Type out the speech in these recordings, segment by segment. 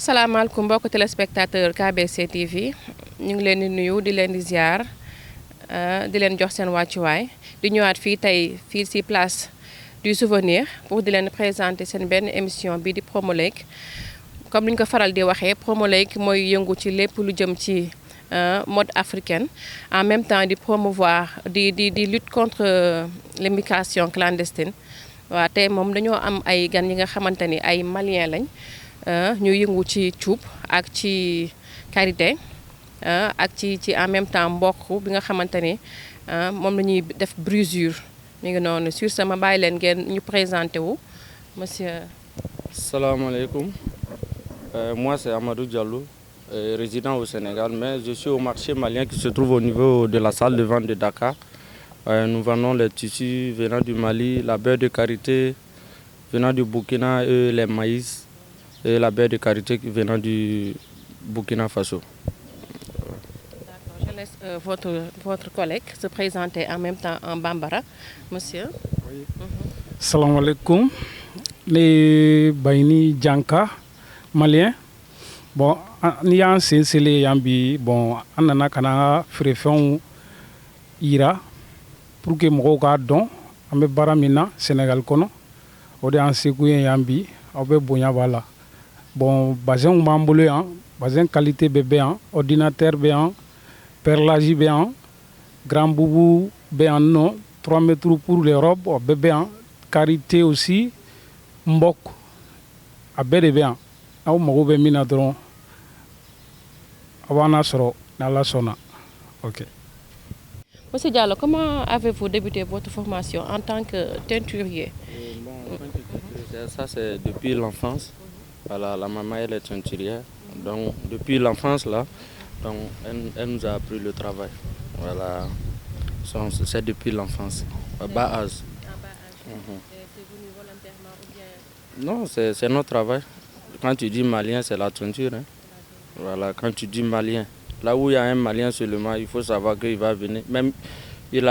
asalaamaaleykum mbokki téléspectateur KBC TV ñu ngi leen di nuyu di leen di ziar di leen jox seen wàccuwaay di ñëwaat fii tey fii ci place du souvenir pour di leen présenter seen benn émission bii di Promolake comme ni ñu ko faral di waxee Promolake mooy yëngu ci lépp lu jëm ci mode africaine en même temps di promouvoir di lutte contre l'immigration clandestine waaw tey moom dañoo am ay gan yi nga xamante ni ay Maliens lañ. ñu yëngu ci cuub ak ci karité ak ci en même temps mboq bi nga xamante ni moom la ñuy def brisure mi ngi noonu sur sama bàyyi leen ngeen ñu présenté wu monsieur. Salaamaaleykum moi c'est Amadou Diallo résident au Sénégal mais je suis au marché malien qui se trouve au niveau de la salle de vente de Dakar. Nous vendons les tissus venant du Mali, la beurre de karité venant du Burkina et les maïs. Et la beurre de karité venant du Burkina Faso. D'accord, je laisse votre collègue se présenter en même temps en bambara, monsieur. Oui. Salam alaikum. Les Baini Djanka, Malien. Bon, ni an sensele yambi bon anana kana frefon ira pour que mo ga don ambe baramina Sénégal kono ode an seguyen yambi obe bonya bala. Bon, bazin b'an bolo yan, bazin qualité bɛ bɛ yan, ordinateur bɛ yan, perlage bɛ yan, grand boubou bɛ yan nɔ, 3 mètres pour les robes, o bɛɛ bɛ yan, karité aussi, mbok, a bɛɛ de bɛ yan. Aw mago bɛ min na dɔrɔn, a b'an sɔrɔ n'Ala sɔnna. Ok. Monsieur Diallo, comment avez-vous débuté votre formation en tant que teinturier? Ça c'est depuis l'enfance. Voilà, la maman elle est teinturière, donc depuis l'enfance là, donc elle nous a appris le travail. Voilà, c'est depuis l'enfance, à bas âge. C'est venu volontairement ou bien? Non, c'est notre travail. Quand tu dis malien, c'est la teinture. Hein. Voilà, quand tu dis malien, là où il y a un malien seulement, il faut savoir qu'il va venir. Même il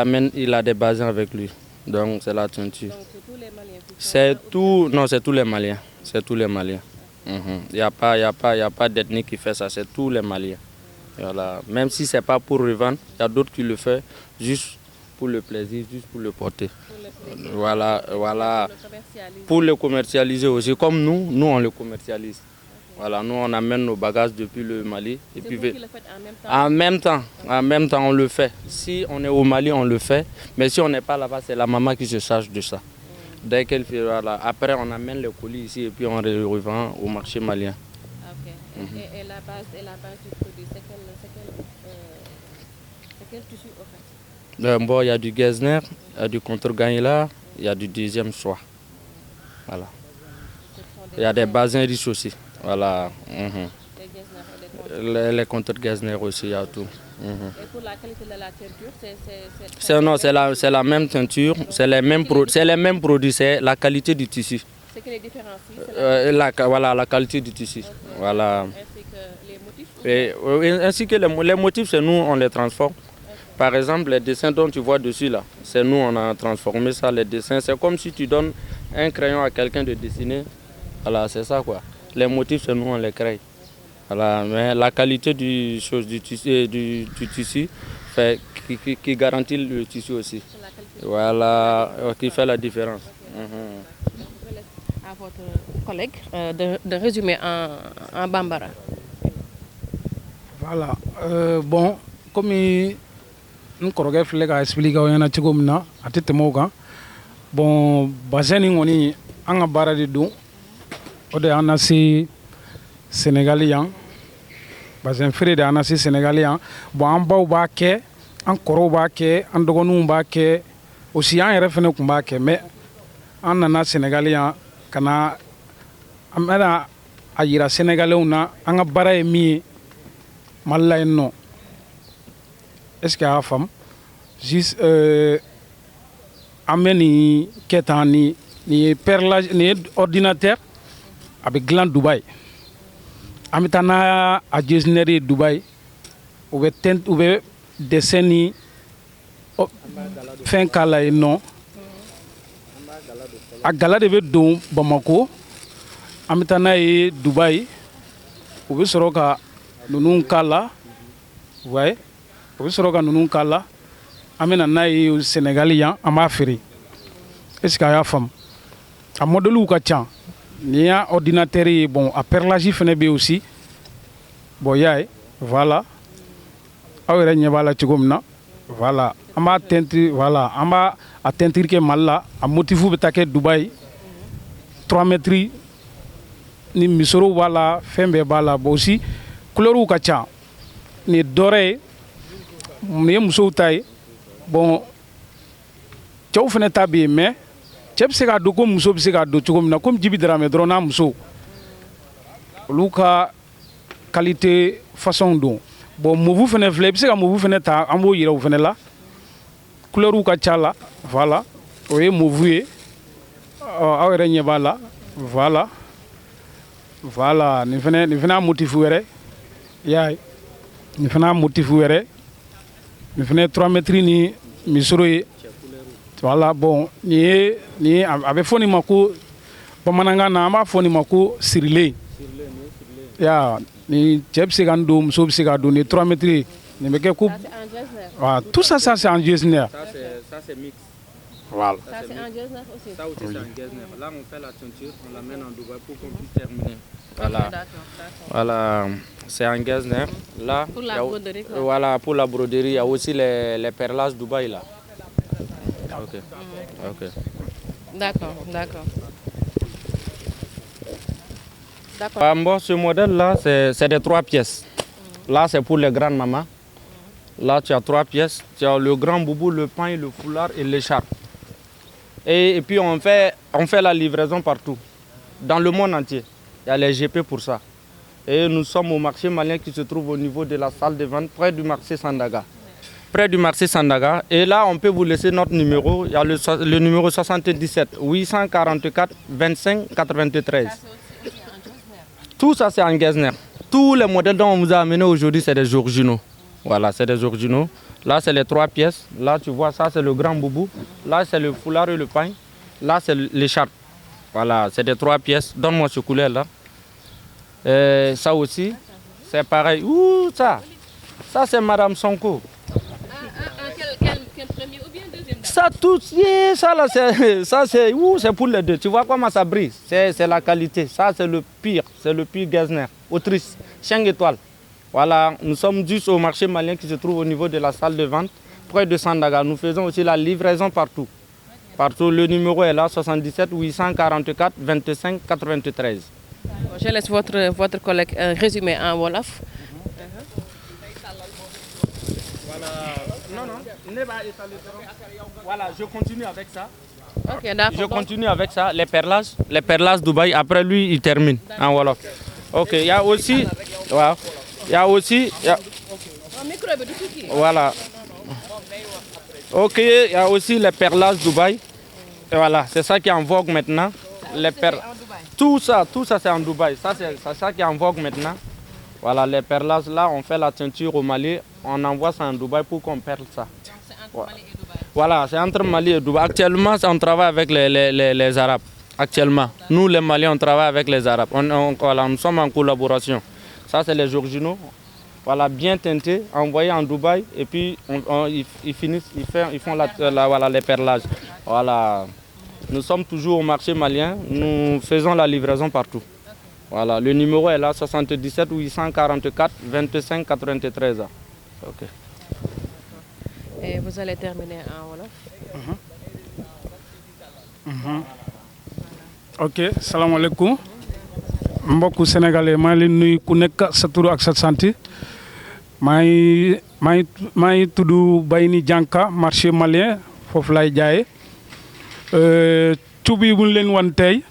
a des bazins avec lui, donc c'est la teinture. Donc c'est tous les Maliens qui c'est tout, non, c'est tous les Maliens, c'est tous les Maliens. Il n'y a pas d'ethnie qui fait ça, c'est tous les Maliens. Voilà. Même si ce n'est pas pour revendre, il y a d'autres qui le font juste pour le plaisir, juste pour le porter. Voilà. Pour le commercialiser aussi, comme nous on le commercialise. Voilà, nous on amène nos bagages depuis le Mali. Et puis vous qui le faites en même temps, on le fait. Si on est au Mali, on le fait. Mais si on n'est pas là-bas, c'est la maman qui se charge de ça. Dès qu'elle fait, voilà. Après, on amène les colis ici et puis on les revend au marché malien. Ok. Et la base du produit, c'est quel tissu au fait? Bon, il y a du Getzner, il y a du contre-gagnela, il y a du deuxième soie. Voilà. Il y a des bazins riches aussi. Voilà. Les contre-Getzner aussi, il y a tout. Et pour la qualité de la teinture, c'est la même teinture, c'est les mêmes produits, c'est la qualité du tissu. C'est que les différences. Voilà, la qualité du tissu. Okay. Voilà. Ainsi que les motifs. Ainsi que les motifs, c'est nous, on les transforme. Okay. Par exemple, les dessins dont tu vois dessus là, c'est nous, on a transformé ça, les dessins. C'est comme si tu donnes un crayon à quelqu'un de dessiner. Voilà, c'est ça quoi. Les motifs, c'est nous, on les crée. Voilà, mais la qualité du tissu fait, qui garantit le tissu aussi. Voilà, qui fait la différence. Je laisse à votre collègue de résumer en bambara. Voilà, bon, comme nous avons expliqué à Titemoga, bon, bassin on a barre de don, on a Sénégalais. Bazin frère de anasi sénégalais bon an baw b'a kɛ an kɔrɔw b'a kɛ an dɔgɔninw b'a kɛ aussi an yɛrɛ fɛnɛ kun b'a kɛ mais an nana sénégalais kana an bɛna a yira sénégalais na an ka baara ye min ye Mali la yen nɔ est-ce que a y'a faamu juste an bɛ nin kɛ tan nin ye perlage nin ye ordinateur a bɛ dilan Dubaï. Amitana a Getzner Dubaï, ou be dessin fin kala non. A gala de be don Bamako, amitana e Dubaï, u bɛ sɔrɔ ka ninnu k'a la ouais u bɛ sɔrɔ ka ninnu k'a la an bɛ na n'a ye Sénégal yan an b'a feere est ce que a y'a faamu a modèles ka ca n'i y'a ordinateur ye bon a perlage fana bɛ yen aussi bon y'a ye voilà aw yɛrɛ ɲɛ b'a la cogo min na voilà an b'a teinture voilà an b'a a teinture kɛ Mali la a motif bɛ taa kɛ Dubaï 3 mètres ni misoro b'a la fɛn bɛɛ b'a la bon aussi couleurs ka ca nin ye dɔrɛ ye nin ye musow ta ye bon cɛw fana ta bɛ yen mais cɛ bɛ se k'a don ko muso bɛ se k'a don cogo min na comme Djiby Dramé dɔrɔn n'a muso olu ka qualité façon don bon mauve fana filɛ i bɛ se ka mauve fana ta an b'o yira o fana la couleurs ka ca la voilà o ye mauve ye aw yɛrɛ ɲɛ b'a la voilà voilà nin fana y'a motif wɛrɛ i y'a ye nin fana y'a motif wɛrɛ nin fana ye 3 mètres ni misoro ye voilà bon nin ye a bɛ fɔ nin ma ko bamanankan na an b'a fɔ nin ma ko sirilen ya ni cɛ bɛ se ka nin don muso bɛ se ka don nin 3 mètres nin bɛ kɛ ko tout ça c'est en Getzner. Ça c'est mix. Voilà. Ça c'est en Getzner aussi. Ça aussi c'est en Getzner. Là on fait la teinture, on l'amène en Dubaï pour qu'on puisse terminer. Voilà. Okay, d'accord. Voilà, c'est en Getzner. Là, pour la broderie. Quoi. Voilà, pour la broderie, il y a aussi les perlages Dubaï là. Ok. Ok. D'accord. Bon, ce modèle là, c'est des 3 pièces. Là, c'est pour les grandes mamans. Là, tu as 3 pièces. Tu as le grand boubou, le pain, le foulard et l'écharpe. Et puis, on fait la livraison partout. Dans le monde entier. Il y a les GP pour ça. Et nous sommes au marché malien qui se trouve au niveau de la salle de vente, près du marché Sandaga. Près du marché Sandaga. Et là, on peut vous laisser notre numéro. Il y a le numéro 77 844 25 93. Tout ça, c'est en Getzner. Tous les modèles dont on vous a amené aujourd'hui, c'est des originaux. Voilà, c'est des originaux. Là, c'est les 3 pièces. Là, tu vois, ça, c'est le grand boubou. Là, c'est le foulard et le pain. Là, c'est l'écharpe. Voilà, c'est des 3 pièces. Donne-moi ce couleur-là. Ça aussi, c'est pareil. Ouh, ça c'est Madame Sonko. Quel premier ou bien deuxième? Ça, tout, ça là, c'est pour les deux. Tu vois comment ça brille? C'est la qualité. Ça, c'est le pire Getzner. Autrice, 5 étoiles. Voilà, nous sommes juste au marché malien qui se trouve au niveau de la salle de vente, près de Sandaga. Nous faisons aussi la livraison partout. Partout, le numéro est là, 77 844 25 93. Je laisse votre collègue résumer en Wolof. Voilà, je continue avec ça. Ok, d'accord. Je continue avec ça, les perlages Dubaï. Après lui, il termine en Wolof. Ok, il y a aussi... Voilà. Voilà. Ok, il y a aussi les perlages Dubaï. Et voilà, c'est ça qui est en vogue maintenant. Tout ça c'est en Dubaï. Ça c'est ça qui est en vogue maintenant. Voilà, les perlages là, on fait la teinture au Mali, on envoie ça en Dubaï pour qu'on perle ça. C'est entre Mali et Dubaï. Voilà, c'est entre Mali et Dubaï. Actuellement, on travaille avec les Arabes. Actuellement, nous les Maliens, on travaille avec les Arabes. Voilà, nous sommes en collaboration. Ça, c'est les originaux. Voilà, bien teintés, envoyés en Dubaï. Et puis, ils font voilà, les perlages. Voilà. Nous sommes toujours au marché malien. Nous faisons la livraison partout. Voilà, le numéro est là, 77 844 25 93. Ok. Et vous allez terminer en Wolof. Ok, salam alaikum. Mbokku sénégalais maa ngi leen nuyu ku nekk sa tur ak sa sant maa ngi tudd Bayni Dianka marché malien foofu lay jaayee cuub yi bu ñu leen wan tey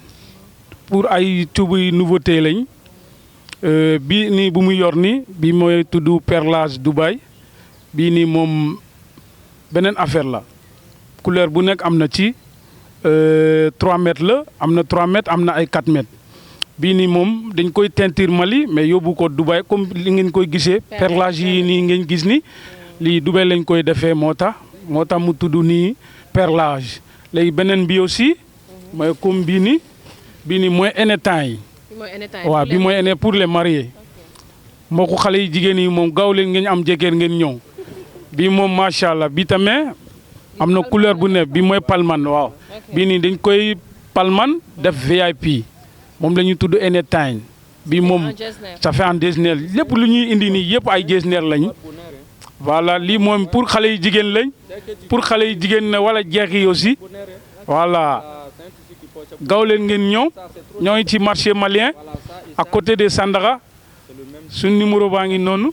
pour ay cuub yi nouveauté lañ bii nii bu mu yor nii bii mooy tudd perlage Dubaï bii nii moom beneen affaire la couleur bu nekk am na ci 3 mètres la am na 3 mètres am na ay 4 mètres. bii nii moom dañ koy teinture Mali mais yóbbu ko Dubaï comme li ngeen koy gisee perlage yi nii ngeen gis ni lii Dubaï lañ koy defee moo tax mu tudd nii perlage léegi beneen bi aussi mooy comme bii nii mooy ennetant yi waaw bii mooy enne pour les mariés mbokku xale yi jigéen yi moom gaaw leen ngeen am jëkkër ngeen ñëw bii moom macha allah bi tamit am na couleur bu ne bi mooy palman waaw bii nii dañ koy palman def VIP moom la ñuy tudd anytime bi moom ça fait en designer lépp lu ñuy indi nii yëpp ay designer lañ voilà lii moom pour xale yi jigéen lañ pour xale yi jigéen ne wala jeex yi aussi voilà gaaw leen ngeen ñëw ñoo ngi ci marché malien à côté de Sandaga suñu numéro baa ngi noonu.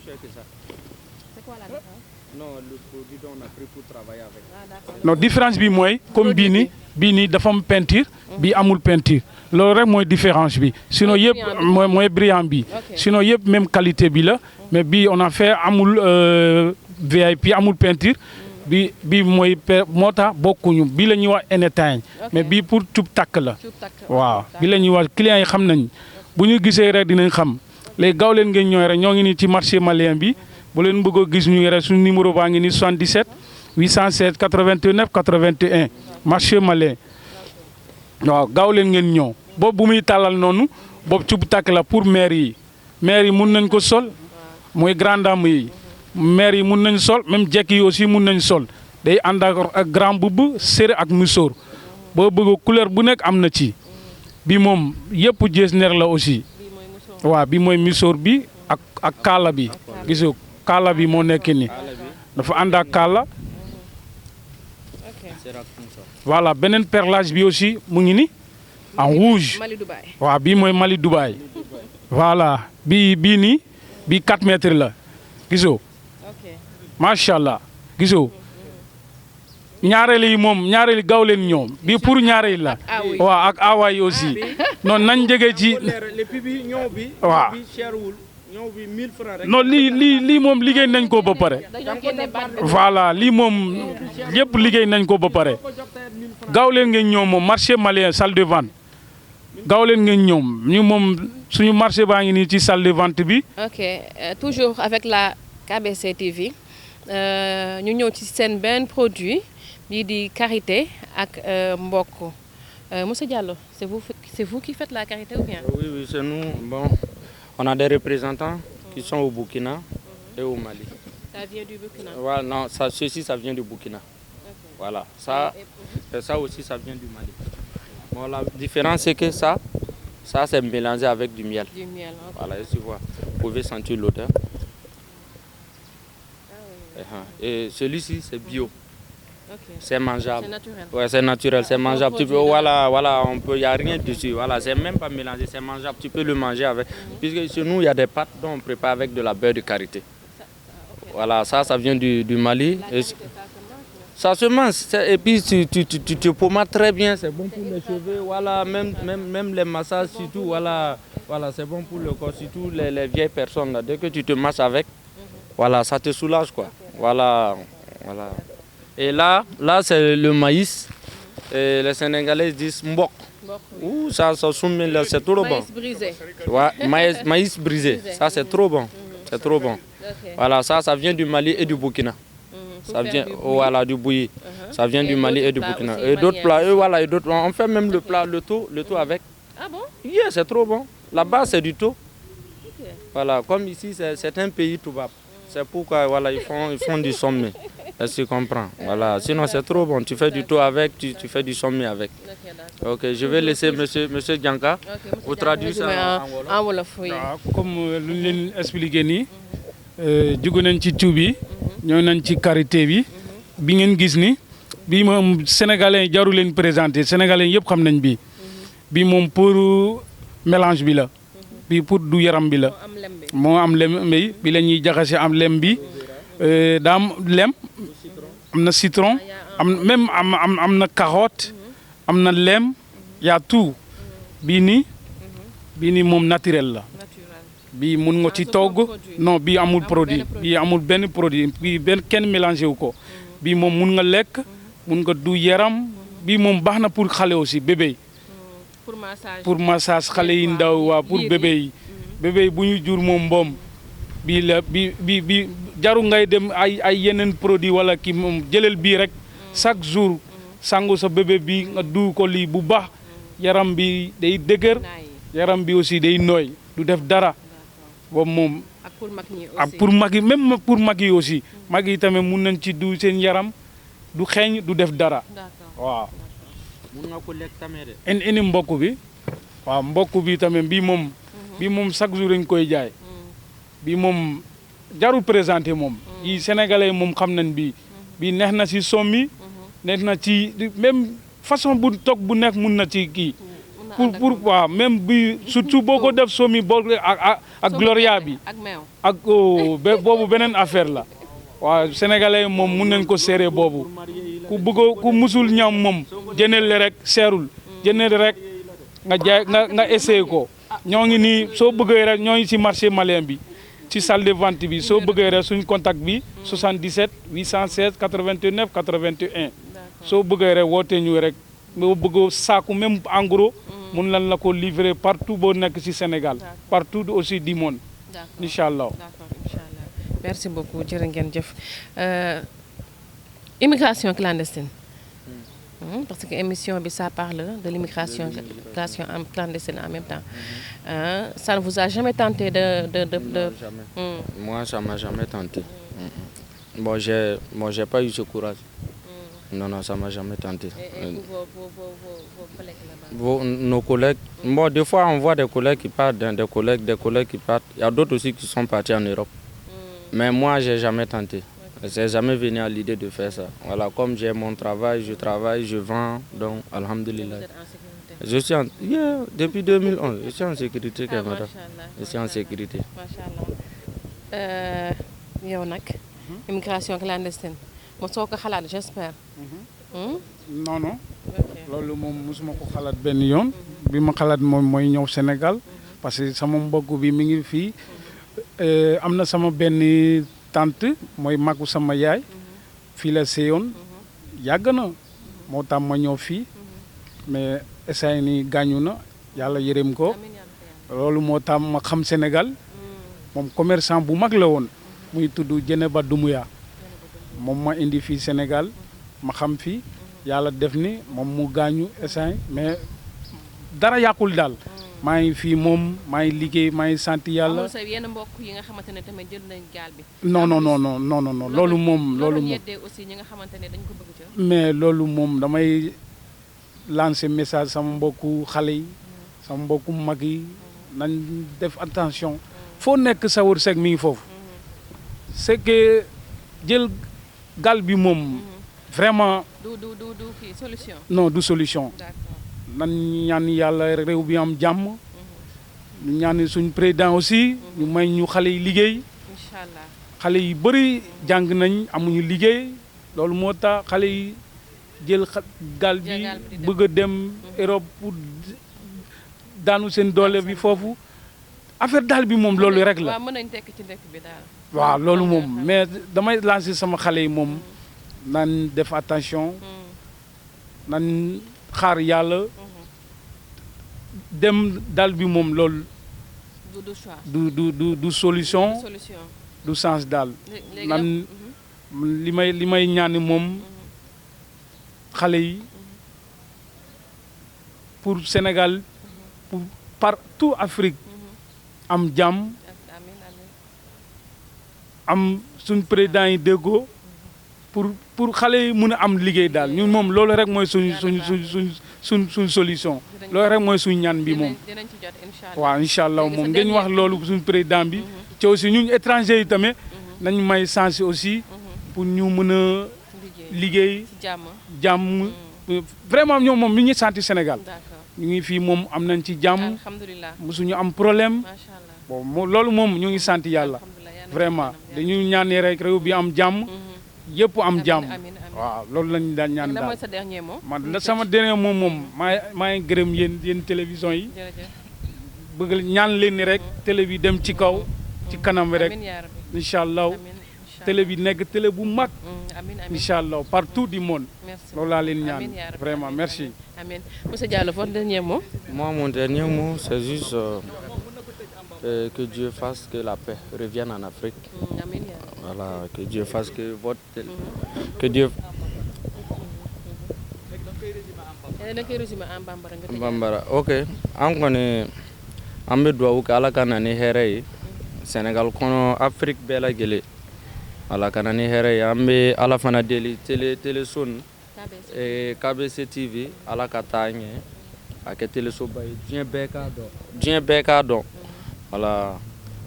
non différence bi mooy comme bii nii dafa am peinture bii amul peinture loolu rek mooy différence bi sinon yëpp mooy brillant bi sinon yëpp même qualité bi la mais bii on a fait amul VIP amul peinture bi mooy moo tax bokkuñu bii la ñuy wax anytime mais bii pour cub takk la waaw bi la ñuy wax clients yi xam nañ bu ñu gisee rek dinañ xam léegi gaaw leen ngeen ñëw rek ñoo ngi nii ci marché malien bi bu leen bëgg a gis ñu rek suñu numéro baa ngi nii 77 816 89 81 marché malien waaw gaaw leen ngeen ñëw boobu bu muy tàllal noonu boobu cub takk la pour maire yi mun nañ ko sol mooy grande dame yi maire yi mun nañ sol même jekk yi aussi mun nañ sol day ànd ak grand boubou séré ak musóor boo bëgg couleur bu nekk am na ci bi moom yëpp jesner la aussi waaw bi mooy musóor bi ak kaala bi gisoo kaala bi moo nekk ni dafa ànd ak kaala voilà beneen perlage bi aussi mu ngi ni en rouge waaw bii mooy Mali Dubaï voilà bii nii bii 4 mètres la gisoo macha allah gisoo ñaareel yi moom ñaareel gaaw leen ñoom bii pour ñaareel la waaw ak awa yi aussi noonu nañ jege ci waaw non lii moom liggéey nañ ko ba pare voilà lii moom yëpp liggéey nañ ko ba pare gaaw leen ngeen ñoom moom marché malien salle de vente gaaw leen ngeen ñoom ñu moom suñu marché baa ngi nii ci salle de vente bi. ok toujours avec la KBC TV ñu ñëw ci seen benn produit bii di karité ak mbokk monsieur Diallo c'est vous qui faites la karité ou bien? Oui, c'est nous. Bon, on a des représentants qui sont au Burkina et au Mali. Ça vient du Burkina? Ouais, non, ceci ça vient du Burkina. Okay. Voilà, ça aussi ça vient du Mali. Bon, la différence c'est que ça c'est mélangé avec du miel. Du miel, ok. Voilà, tu vois, vous pouvez sentir l'odeur. Et celui-ci c'est bio. Okay. C'est mangeable. C'est naturel. Ouais, c'est naturel, c'est mangeable. Tu peux, voilà, il n'y a rien dessus. Voilà, c'est même pas mélangé, c'est mangeable. Tu peux le manger avec. Puisque chez nous, il y a des pâtes dont on prépare avec de la beurre de karité. Okay. Voilà, ça vient du Mali. Et ça se mange. Et puis tu te pommades très bien, c'est bon pour les cheveux. Voilà, même les massages, surtout. Voilà, c'est bon pour le corps, surtout les vieilles personnes. Là. Dès que tu te masses avec, voilà, ça te soulage, quoi. Voilà. Et là c'est le maïs. Et les Sénégalais disent mbok. Ouh, ça soumet là, c'est trop bon. Maïs brisé. Ouais, maïs brisé. Ça c'est trop bon. C'est trop bon. Okay. Voilà, ça vient du Mali et du Burkina. Ça vient du bouilli. Ça vient du Mali et du Burkina. Et d'autres plats, et d'autres. On fait même le plat, le thon avec. Ah bon? Yeah, c'est trop bon. Là-bas c'est du thon. Okay. Voilà, comme ici c'est un pays tout bas. C'est pourquoi voilà, ils font du sommet. Est-ce que tu comprends? Voilà. Sinon, c'est trop bon. Tu fais du thon avec, tu fais du sommet avec. Ok, je vais laisser monsieur Dianka vous traduire ça en wolof. Comme lu ñu leen expliqué nii jóge nañ ci tuub bi ñëw nañ ci karité bi ngeen gis ni bii moom sénégalais jaru leen présenté sénégalais yëpp xam nañ bi moom pour mélange bi la. bi pour du yaram bi la. moo am lem bi la ñuy jaxase am lem bi daa am lem am na citron am na carotte am na lem yaa tout bii nii moom naturel la. bii mun nga ci togg non bii amul produit bii amul benn produit bii kenn mélangé wu ko bii moom mun nga lekk mun nga du yaram bii moom baax na pour xale aussi bébé pour massage xale yi ndaw waa pour bébé yi bu ñu jur moom mboom bii la bi jaru ngay dem ay yeneen produit wala kii moom jëlal bii rek chaque jour sangu sa bébé bi nga du ko lii bu baax yaram bi day dëgër yaram bi aussi day nooy du def dara boobu moom pour mag ñi ah aussi. pour mag yi même pour mag yi aussi mag yi tamit mun nañ ci du seen yaram du xeeñ du def dara d'accord waaw. mun nga ko lekk tamit de. indi mbokk bi waaw mbokk bi tamit bii moom chaque jour dañ koy jaay bii moom jarul présenté moom yi sénégalais moom xam nañ bii neex na ci sommi neex na ci même façon bu toog bu nekk mun na ci kii pour waaw même bi surtout boo ko def sommi boo ak gloria bi ak meew ak boobu beneen affaire la waaw sénégalais moom mun nañ ko seere boobu ku bëgg ku musul ñam moom jëneel le rek seerul jëneel rek nga jaay nga essayé ko ñoo ngi nii soo bëggee rek ñoo ngi ci marché malien bi ci salle de vente bi soo bëggee rek suñ contact bi 77 816 89 81 soo bëggee rek woote ñu rek boo bëgg saaku même en gros mun lan la ko livrer partout boo nekk ci Sénégal partout aussi du monde incha allah. d'accord inchallah merci beaucoup jërë ngeen jëf immigration clandestine. Parce que l'émission ça parle de l'immigration clandestine en même temps. Ça ne vous a jamais tenté de... Jamais. Moi, ça ne m'a jamais tenté. Bon, j'ai pas eu ce courage. Non, ça ne m'a jamais tenté. Et vos collègues là-bas? Nos collègues, bon, des fois on voit des collègues qui partent, des collègues qui partent. Il y a d'autres aussi qui sont partis en Europe. Mais moi, je n'ai jamais tenté. Je n'ai jamais venu à l'idée de faire ça. Voilà, comme j'ai mon travail, je vends, donc alhamdulillah. Vous êtes en sécurité? Je suis depuis 2011, je suis en sécurité. Je suis en sécurité. Machallah. Yow nag immigration clandestine mosoo ko xalaat j'espère. non loolu moom mosuma ko xalaat benn yoon. bi ma xalaat moom mooy ñëw Sénégal parce que sama mbokk bi mi ngi fii am na sama benn tante mooy magu sama yaay fii la seyoon yàgg na moo tax ma ñëw fii mais essay ni gaañu na yàlla yërëm ko loolu moo tax ma xam Sénégal moom commerçant bu mag la woon muy tudd Djeneba Doumbouya moom ma indi fii Sénégal ma xam fii yàlla def ni moom mu gaañu essay mais dara yàqul daal maa ngi fii moom maa ngi liggéey maa ngi sant yàlla. amul sa yenn mbokk yi nga xamante ne tamit jël nañ gaal bi. non loolu moom. loolu moom aussi ñi nga xamante ne dañ ko bëgg ca. mais loolu moom damay lancer message sama mbokku xale yi sama mbokku mag yi nañ def attention foo nekk sa wërsëg mi ngi foofu c'est que jël gaal bi moom vraiment. du kii solution. non du solution. nan ñaan yàlla réew bi am jàmm ñu ñaan suñ président aussi ñu may ñu xale yi liggéey inchallah xale yi bëri jàng nañ amuñu liggéey loolu moo tax xale yi jël gaal bi bëgg a dem Europe pour daanu seen doole bi foofu affaire daal bi moom loolu rek la. waaw mën nañ tekk ci dëkk bi daal. waaw loolu moom mais damay lancer sama xale yi moom nan def attention nan xaar yàlla dem dal bi moom loolu du solution du sens daal man li may ñaan moom xale yi pour Sénégal pour partout Afrique am jàmm am suñ président yi déggoo pour xale yi mën a am liggéey daal ñun moom loolu rek mooy suñ solution loolu rek mooy suñ ñaan bi moom waaw incha allah moom ngeen wax loolu suñ président bi ci aussi ñun étranger yi tamit nañ may chance aussi pour ñu mën a liggéey jàmm vraiment ñoom moom mi ngi santi Sénégal ñu ngi fii moom am nañ ci jàmm mosuñu am problème bon loolu moom ñu ngi sant yàlla vraiment dañu ñaanee rek réew bi am jàmm yëpp am jàmm waaw loolu lañu daan ñaan daal man sama dernier moom maa ngi gërëm yéen télévision yi bëgg ñaan leen ni rek télé bi dem ci kaw ci kanam rek incha allah télé bi nekk télé bu mag incha allah partout du monde loolu laa leen ñaan vraiment merci. Monsieur Diallo, votre dernier mot? Moi, mon dernier mot, c'est juste que Dieu fasse que la paix revienne en Afrique. Voilà, que Dieu fasse que votre... Que Dieu... Bambara, ok. An kɔni an bɛ dugawu kɛ Ala ka na ni hɛrɛ ye Sénégal kono Afrique bɛɛ lajɛlen ala kana ni hɛrɛ ye an bɛ ala fana deli teleso nin KBC TV ala ka taa ɲɛ a kɛ telesoba ye diɲɛ bɛɛ k'a dɔn voilà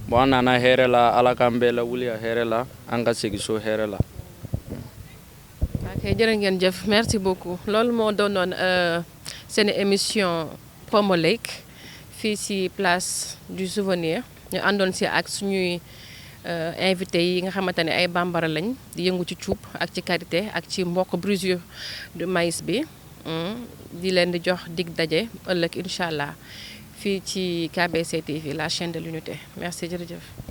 bon an nana hɛrɛ la ala k'an bɛɛ lawuli a hɛrɛ la an ka segin so hɛrɛ la. ok jërë ngeen jëf merci beaucoup loolu moo doonoon seen émission Pommo Lake fii ci place du souvenir ñu àndoon ci ak suñuy invité yi nga xamante ne ay bambara lañ di yëngu ci cuub ak ci karité ak ci mboq brisure de maïs bi di leen di jox dig daje ëllëg incha allah fii ci KBC TV la chaîne de l'unité merci jërëjëf.